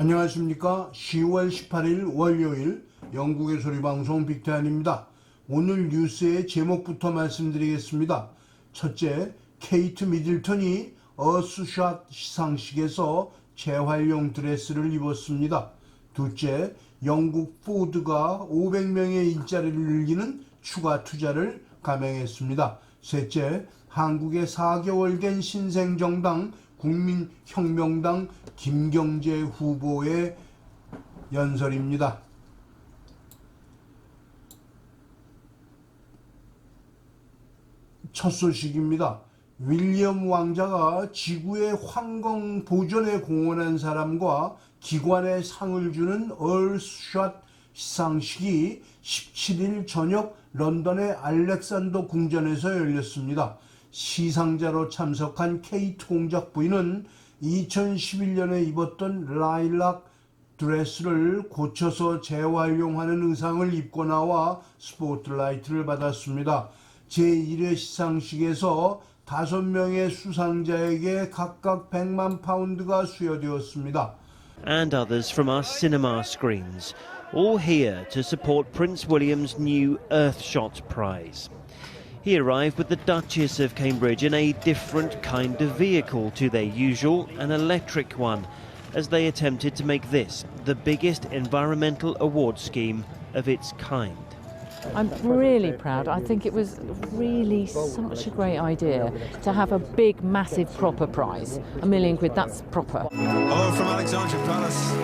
안녕하십니까. 10월 18일 월요일 영국의 소리방송 빅테안입니다. 오늘 뉴스의 제목부터 말씀드리겠습니다. 첫째, 케이트 미들턴이 어스샷 시상식에서 재활용 드레스를 입었습니다. 둘째, 영국 포드가 500명의 일자리를 늘리는 추가 투자를 감행했습니다. 셋째, 한국의 4개월 된 신생정당 국민혁명당 김경재 후보의 연설입니다. 첫 소식입니다. 윌리엄 왕자가 지구의 환경 보존에 공헌한 사람과 기관에 상을 주는 얼스샷 시상식이 17일 저녁 런던의 알렉산더 궁전에서 열렸습니다. 시상자로 참석한 케이트 공작 부인은 2011년에 입었던 라일락 드레스를 고쳐서 재활용하는 의상을 입고 나와 스포트라이트를 받았습니다. 제1회 시상식에서 5명의 수상자에게 각각 100만 파운드가 수여되었습니다. And others from our cinema screens, all here to support Prince William's new Earthshot Prize. He arrived with the Duchess of Cambridge in a different kind of vehicle to their usual, an electric one, as they attempted to make this the biggest environmental award scheme of its kind. I'm really proud. I think it was really such a great idea to have a big, massive, proper prize. £1 million, that's proper. Hello from Alexandria Palace.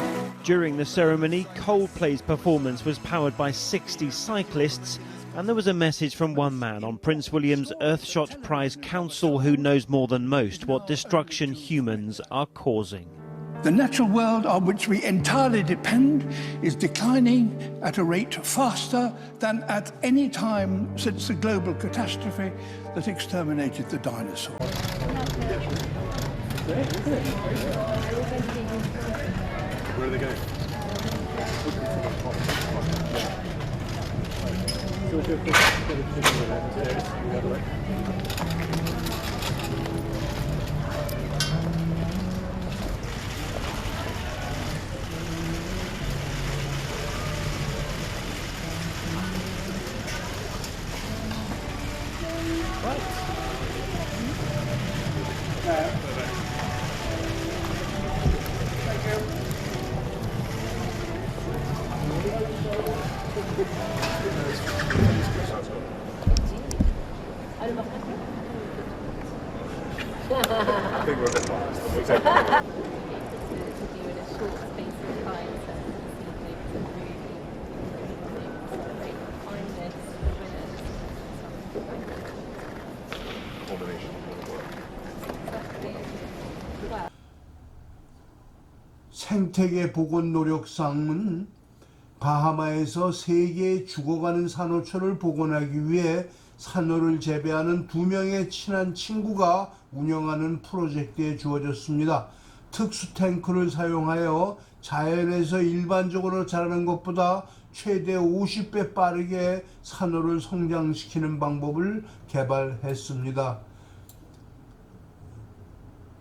During the ceremony, Coldplay's performance was powered by 60 cyclists, and there was a message from one man on Prince William's Earthshot Prize Council who knows more than most what destruction humans are causing. The natural world on which we entirely depend is declining at a rate faster than at any time since the global catastrophe that exterminated the dinosaurs. Where are they going? I think we're a bit biased, but we'll take it. 생태계 보건 노력상은 바하마에서 3개의 죽어가는 산호초를 복원하기 위해 산호를 재배하는 2명의 친한 친구가 운영하는 프로젝트에 주어졌습니다. 특수 탱크를 사용하여 자연에서 일반적으로 자라는 것보다 최대 50배 빠르게 산호를 성장시키는 방법을 개발했습니다.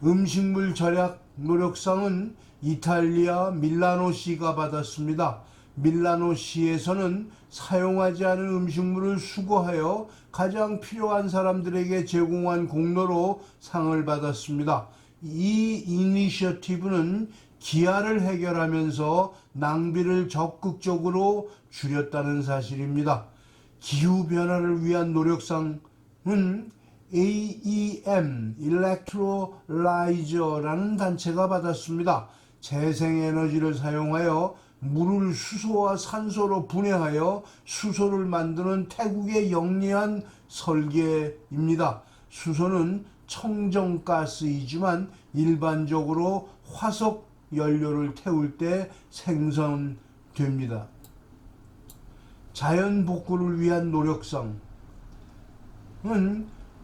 음식물 절약 노력상은 이탈리아 밀라노시가 받았습니다. 밀라노시에서는 사용하지 않은 음식물을 수거하여 가장 필요한 사람들에게 제공한 공로로 상을 받았습니다. 이 이니셔티브는 기아를 해결하면서 낭비를 적극적으로 줄였다는 사실입니다. 기후변화를 위한 노력상은 AEM, 일렉트로라이저라는 단체가 받았습니다. 재생에너지를 사용하여 물을 수소와 산소로 분해하여 수소를 만드는 태국의 영리한 설계입니다. 수소는 청정가스이지만 일반적으로 화석 연료를 태울 때 생성됩니다. 자연 복구를 위한 노력상은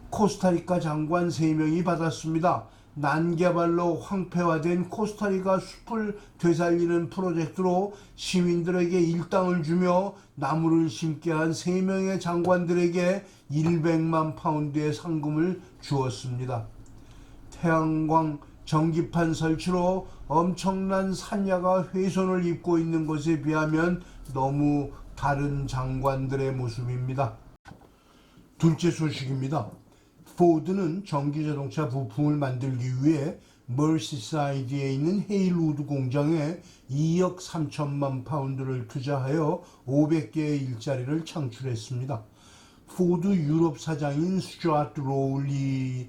코스타리카 장관 3명이 받았습니다. 난개발로 황폐화된 코스타리카 숲을 되살리는 프로젝트로 시민들에게 일당을 주며 나무를 심게 한 3명의 장관들에게 100만 파운드의 상금을 주었습니다. 태양광 전기판 설치로 엄청난 산야가 훼손을 입고 있는 것에 비하면 너무 다른 장관들의 모습입니다. 둘째 소식입니다. 포드는 전기자동차 부품을 만들기 위해 머시사이드에 있는 헤일우드 공장에 2억 3천만 파운드를 투자하여 500개의 일자리를 창출했습니다. 포드 유럽 사장인 스튜어트 로울리는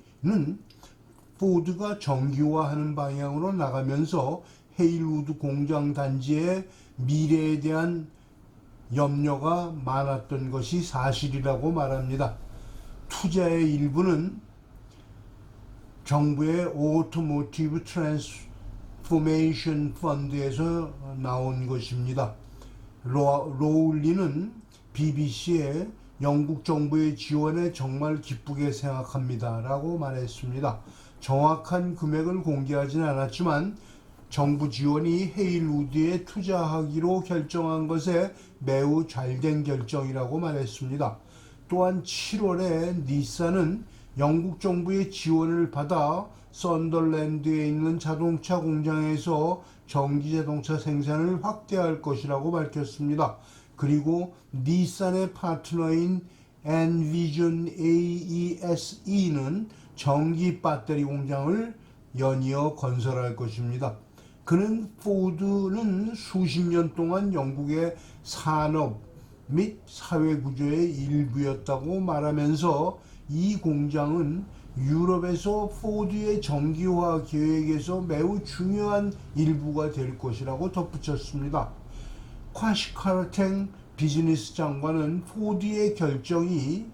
포드가 정기화하는 방향으로 나가면서 헤일우드 공장 단지의 미래에 대한 염려가 많았던 것이 사실이라고 말합니다. 투자의 일부는 정부의 오토모티브 트랜스포메이션 펀드에서 나온 것입니다. 로울리는 BBC에 영국 정부의 지원에 정말 기쁘게 생각합니다 라고 말했습니다. 정확한 금액을 공개하진 않았지만 정부 지원이 헤일우드에 투자하기로 결정한 것에 매우 잘된 결정이라고 말했습니다. 또한 7월에 닛산은 영국 정부의 지원을 받아 썬덜랜드에 있는 자동차 공장에서 전기자동차 생산을 확대할 것이라고 밝혔습니다. 그리고 닛산의 파트너인 엔비전 AESE는 전기 배터리 공장을 연이어 건설할 것입니다. 그는 포드는 수십 년 동안 영국의 산업 및 사회 구조의 일부였다고 말하면서 이 공장은 유럽에서 포드의 정기화 계획에서 매우 중요한 일부가 될 것이라고 덧붙였습니다. 콰시카르탱 비즈니스 장관은 포드의 결정이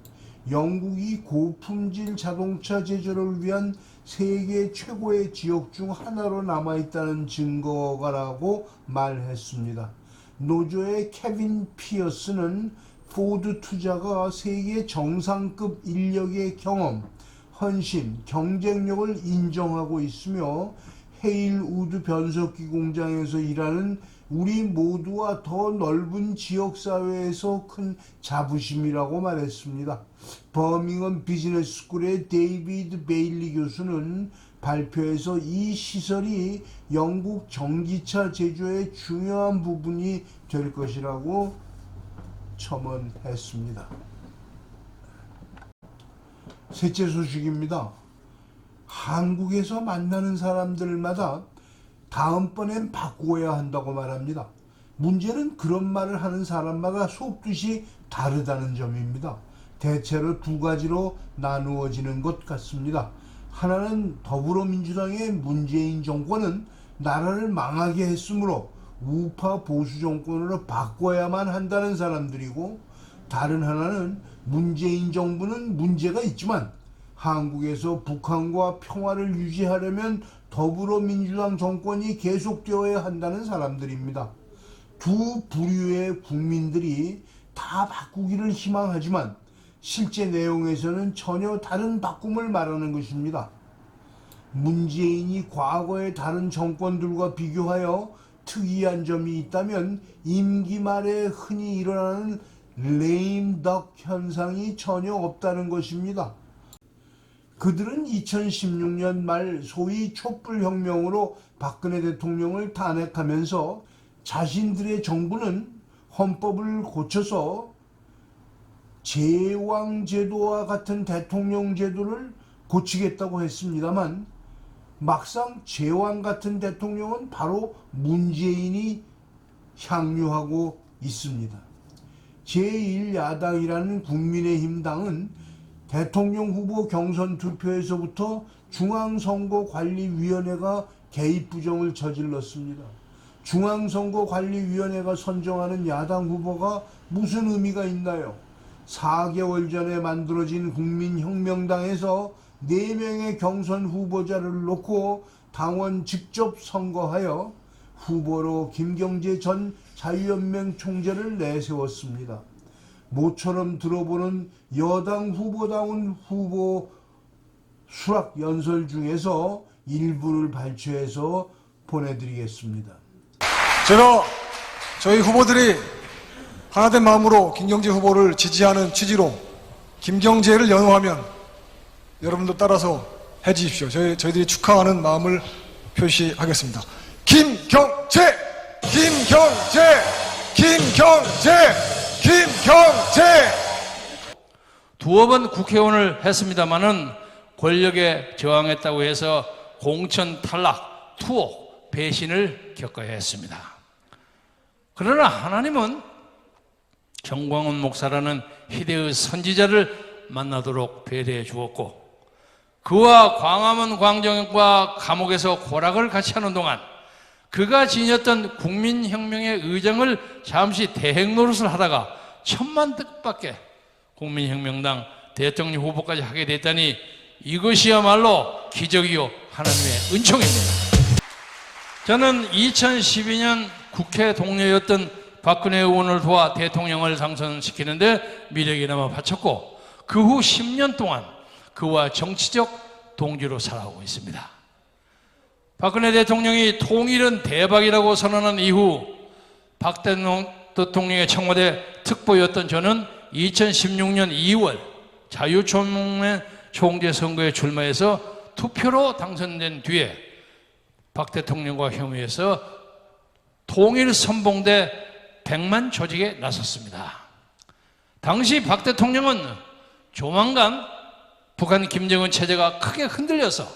영국이 고품질 자동차 제조를 위한 세계 최고의 지역 중 하나로 남아있다는 증거가라고 말했습니다. 노조의 케빈 피어스는 포드 투자가 세계 정상급 인력의 경험, 헌신, 경쟁력을 인정하고 있으며 헤일우드 변속기 공장에서 일하는 우리 모두와 더 넓은 지역사회에서 큰 자부심이라고 말했습니다. 버밍엄 비즈니스 스쿨의 데이비드 베일리 교수는 발표에서 이 시설이 영국 전기차 제조의 중요한 부분이 될 것이라고 첨언했습니다. 셋째 소식입니다. 한국에서 만나는 사람들마다 다음번엔 바꾸어야 한다고 말합니다. 문제는 그런 말을 하는 사람마다 속뜻이 다르다는 점입니다. 대체로 두 가지로 나누어지는 것 같습니다. 하나는 더불어민주당의 문재인 정권은 나라를 망하게 했으므로 우파 보수 정권으로 바꿔야만 한다는 사람들이고, 다른 하나는 문재인 정부는 문제가 있지만 한국에서 북한과 평화를 유지하려면 더불어민주당 정권이 계속되어야 한다는 사람들입니다. 두 부류의 국민들이 다 바꾸기를 희망하지만 실제 내용에서는 전혀 다른 바꿈을 말하는 것입니다. 문재인이 과거의 다른 정권들과 비교하여 특이한 점이 있다면 임기 말에 흔히 일어나는 레임덕 현상이 전혀 없다는 것입니다. 그들은 2016년 말 소위 촛불혁명으로 박근혜 대통령을 탄핵하면서 자신들의 정부는 헌법을 고쳐서 제왕제도와 같은 대통령 제도를 고치겠다고 했습니다만 막상 제왕 같은 대통령은 바로 문재인이 향유하고 있습니다. 제1야당이라는 국민의힘당은 대통령 후보 경선 투표에서부터 중앙선거관리위원회가 개입 부정을 저질렀습니다. 중앙선거관리위원회가 선정하는 야당 후보가 무슨 의미가 있나요? 4개월 전에 만들어진 국민혁명당에서 4명의 경선 후보자를 놓고 당원 직접 선거하여 후보로 김경재 전 자유연맹 총재를 내세웠습니다. 모처럼 들어보는 여당 후보다운 후보 수락 연설 중에서 일부를 발췌해서 보내드리겠습니다. 제가 저희 후보들이 하나된 마음으로 김경재 후보를 지지하는 취지로 김경재를 연호하면 여러분도 따라서 해주십시오. 저희들이 축하하는 마음을 표시하겠습니다. 김경재, 김경재, 김경재, 김경재. 두어 번 국회의원을 했습니다마는 권력에 저항했다고 해서 공천 탈락, 투옥, 배신을 겪어야 했습니다. 그러나 하나님은 정광훈 목사라는 희대의 선지자를 만나도록 배려해 주었고, 그와 광화문 광장과 감옥에서 고락을 같이 하는 동안 그가 지녔던 국민혁명의 의정을 잠시 대행 노릇을 하다가 1000만 뜻밖에 국민혁명당 대통령 후보까지 하게 됐다니 이것이야말로 기적이요 하나님의 은총입니다. 저는 2012년 국회 동료였던 박근혜 의원을 도와 대통령을 당선시키는데 미력이나마 바쳤고, 그 후 10년 동안 그와 정치적 동지로 살아오고 있습니다. 박근혜 대통령이 통일은 대박이라고 선언한 이후 박 대통령의 청와대 특보였던 저는 2016년 2월 자유총재 선거에 출마해서 투표로 당선된 뒤에 박 대통령과 협의해서 통일 선봉대 100만 조직에 나섰습니다. 당시 박 대통령은 조만간 북한 김정은 체제가 크게 흔들려서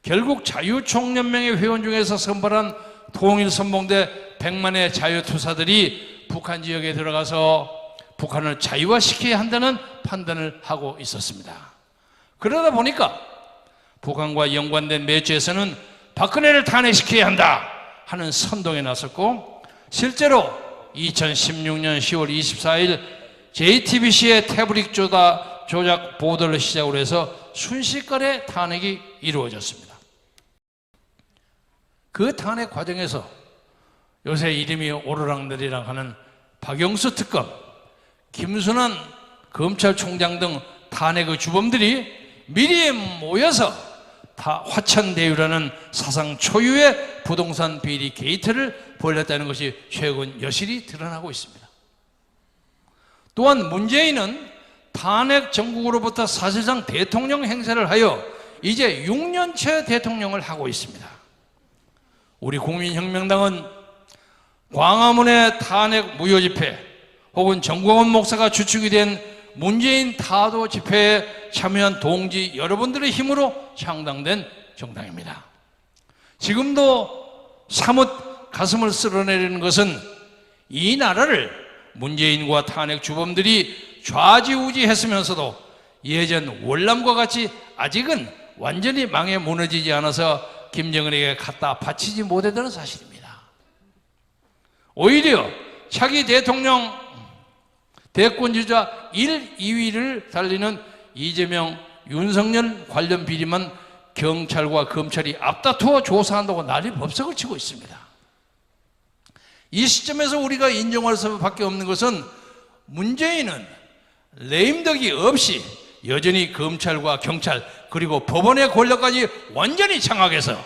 결국 자유총연맹의 회원 중에서 선발한 통일선봉대 100만의 자유투사들이 북한 지역에 들어가서 북한을 자유화시켜야 한다는 판단을 하고 있었습니다. 그러다 보니까 북한과 연관된 매체에서는 박근혜를 탄핵시켜야 한다 하는 선동에 나섰고, 실제로 2016년 10월 24일 JTBC의 태블릿 조작 보도를 시작으로 해서 순식간에 탄핵이 이루어졌습니다. 그 탄핵 과정에서 요새 이름이 오르락내리락 하는 박영수 특검, 김순환 검찰총장 등 탄핵의 주범들이 미리 모여서 다 화천대유라는 사상 초유의 부동산 비리 게이트를 벌였다는 것이 최근 여실히 드러나고 있습니다. 또한 문재인은 탄핵 정국으로부터 사실상 대통령 행세를 하여 이제 6년째 대통령을 하고 있습니다. 우리 국민혁명당은 광화문의 탄핵 무효 집회 혹은 정광훈 목사가 주축이 된 문재인 타도 집회에 참여한 동지 여러분들의 힘으로 창당된 정당입니다. 지금도 사뭇 가슴을 쓸어내리는 것은 이 나라를 문재인과 탄핵 주범들이 좌지우지했으면서도 예전 월남과 같이 아직은 완전히 망해 무너지지 않아서 김정은에게 갖다 바치지 못했다는 사실입니다. 오히려 차기 대통령 대권주자 1, 2위를 달리는 이재명, 윤석열 관련 비리만 경찰과 검찰이 앞다투어 조사한다고 난리 법석을 치고 있습니다. 이 시점에서 우리가 인정할 수밖에 없는 것은 문재인은 레임덕이 없이 여전히 검찰과 경찰 그리고 법원의 권력까지 완전히 장악해서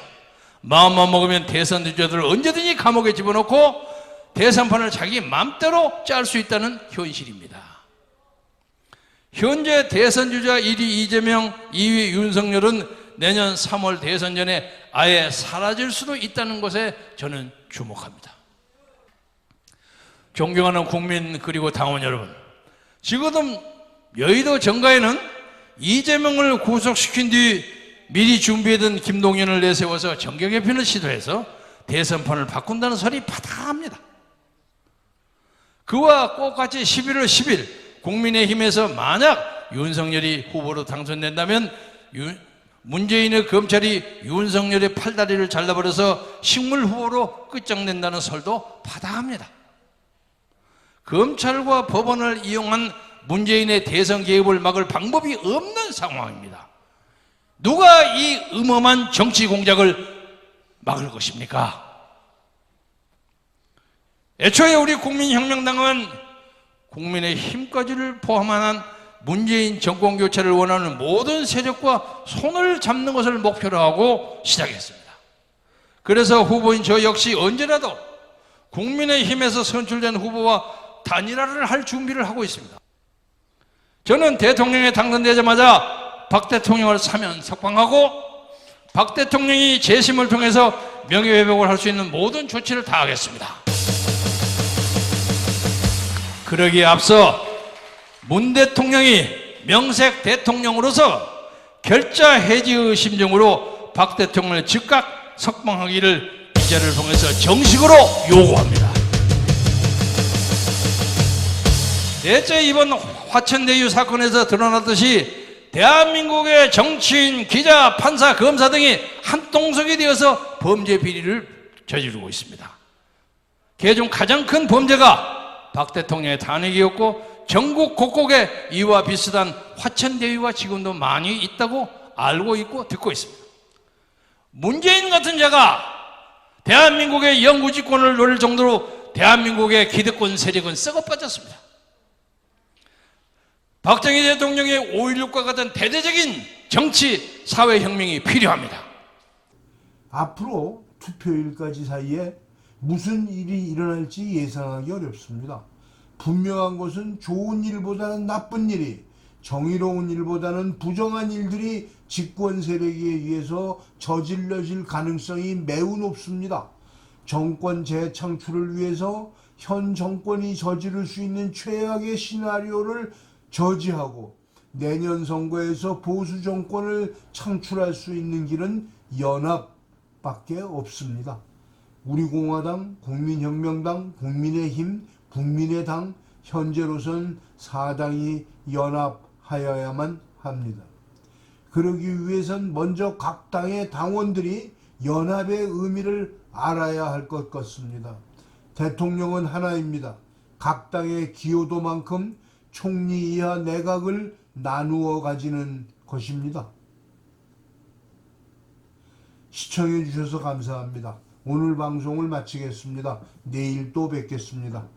마음만 먹으면 대선 주자들을 언제든지 감옥에 집어넣고 대선판을 자기 맘대로 짤 수 있다는 현실입니다. 현재 대선 주자 1위 이재명, 2위 윤석열은 내년 3월 대선 전에 아예 사라질 수도 있다는 것에 저는 주목합니다. 존경하는 국민 그리고 당원 여러분, 지금 여의도 정가에는 이재명을 구속시킨 뒤 미리 준비해둔 김동연을 내세워서 정계 개편을 시도해서 대선판을 바꾼다는 설이 파다합니다. 그와 똑같이 11월 10일 국민의힘에서 만약 윤석열이 후보로 당선된다면 문재인의 검찰이 윤석열의 팔다리를 잘라버려서 식물 후보로 끝장낸다는 설도 파다합니다. 검찰과 법원을 이용한 문재인의 대선 개입을 막을 방법이 없는 상황입니다. 누가 이 음험한 정치 공작을 막을 것입니까? 애초에 우리 국민혁명당은 국민의 힘까지를 포함한 문재인 정권교체를 원하는 모든 세력과 손을 잡는 것을 목표로 하고 시작했습니다. 그래서 후보인 저 역시 언제라도 국민의힘에서 선출된 후보와 단일화를 할 준비를 하고 있습니다. 저는 대통령에 당선되자마자 박 대통령을 사면 석방하고 박 대통령이 재심을 통해서 명예회복을 할 수 있는 모든 조치를 다하겠습니다. 그러기에 앞서 문 대통령이 명색 대통령으로서 결자 해지의 심정으로 박 대통령을 즉각 석방하기를 이 자리를 통해서 정식으로 요구합니다. 대체 이번 화천대유 사건에서 드러났듯이 대한민국의 정치인, 기자, 판사, 검사 등이 한통속이 되어서 범죄 비리를 저지르고 있습니다. 그중 가장 큰 범죄가 박 대통령의 탄핵이었고 전국 곳곳에 이와 비슷한 화천대유가 지금도 많이 있다고 알고 있고 듣고 있습니다. 문재인 같은 자가 대한민국의 영구집권을 노릴 정도로 대한민국의 기득권 세력은 썩어 빠졌습니다. 박정희 대통령의 5.16과 같은 대대적인 정치 사회혁명이 필요합니다. 앞으로 투표일까지 사이에 무슨 일이 일어날지 예상하기 어렵습니다. 분명한 것은 좋은 일보다는 나쁜 일이, 정의로운 일보다는 부정한 일들이 집권 세력에 의해서 저질러질 가능성이 매우 높습니다. 정권 재창출을 위해서 현 정권이 저지를 수 있는 최악의 시나리오를 저지하고 내년 선거에서 보수 정권을 창출할 수 있는 길은 연합밖에 없습니다. 우리공화당, 국민혁명당, 국민의힘, 국민의당, 현재로선 4당이 연합하여야만 합니다. 그러기 위해선 먼저 각 당의 당원들이 연합의 의미를 알아야 할 것 같습니다. 대통령은 하나입니다. 각 당의 기여도만큼 총리 이하 내각을 나누어 가지는 것입니다. 시청해 주셔서 감사합니다. 오늘 방송을 마치겠습니다. 내일 또 뵙겠습니다.